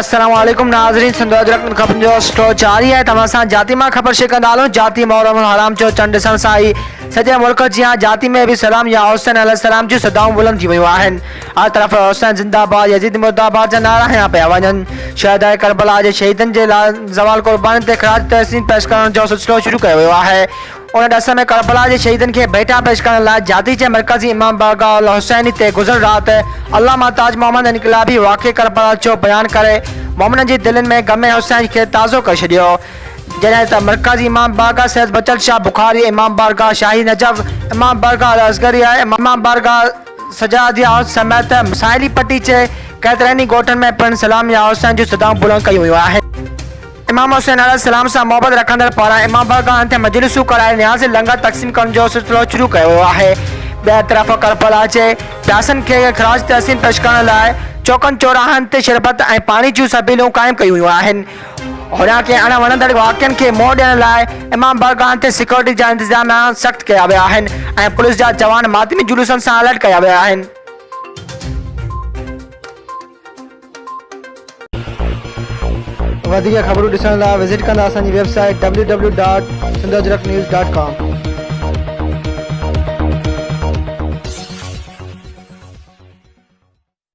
अस्सलाम वालेकुम नाज़रीन, सिंध खबर जो स्टोर जारी है। तमाम जाती मां खबर शिकंदालो जाती मोहरम हराम जो चंड ॾिसण सां ई सॼे मुल्क जी जाती में भी सलाम या हुसैन अलैहिस्सलाम जी सदाऊं बुलंद थी वियूं आहिनि। हर तरफ़ हुसैन जिंदाबाद यजीद मुर्दाबाद जा नारा हया पिया वञनि। शहदाए करबला जे शहीदनि जे ज़वाल क़ुर्बानी ते ख़राज तहसीन पेश करण जो सिलसिलो शुरू कयो वियो आहे। उन ॾस में करबला जे शहीदनि खे भेटा पेश करण लाइ जाती जे मरकज़ी इमाम बारगाह अल हुसैनी ते गुज़र रात अल्लामा ताज मोहम्मद इनकलाबी वाक़े करबला जो बयान करे मोमिननि जी दिलनि में गमे हुसैन खे ताज़ो करे छॾियो। जॾहिं त मरकज़ी इमाम बारगाह सैयद बचल शाह बुखारी, इमाम बारगाह शाही नजफ, इमाम बारगाह अल असगरिया, इमाम बारगाह सजादिया समेत मिसाइली पट्टी जे केतिरनि ॻोठनि में पिणु सलाम या हुसैन जी सदाऊं बुलंद कयूं वियूं आहिनि। इमाम हुसैन अलैहिस्सलाम सां मोहबत रखंदड़ पारां इमाम बारगाह ते मजलिसूं कराए न्याज़ लंगर तक़सीम करण जो सिलसिलो शुरू कयो वियो आहे। ॿिए तरफ़ करबला जे प्यासनि खे ख़राज तहसीन पेश करण लाइ चौकनि चौराहनि ते शरबत ऐं पाणी जूं सभीलूं क़ाइमु कयूं वियूं आहिनि। हुनखे अण वणंदड़ वाक़िअनि खे मोड़ ॾियण लाइ इमाम बारगाह ते सिक्योरिटी जा इंतज़ाम सख़्त कया विया आहिनि ऐं पुलिस जा जवान मातमी जुलूसनि सां अलर्ट कया विया आहिनि। वधीक ख़बरूं ॾिसण लाइ विज़िट कंदा असांजी वेबसाइट www.sindhajraknews.com।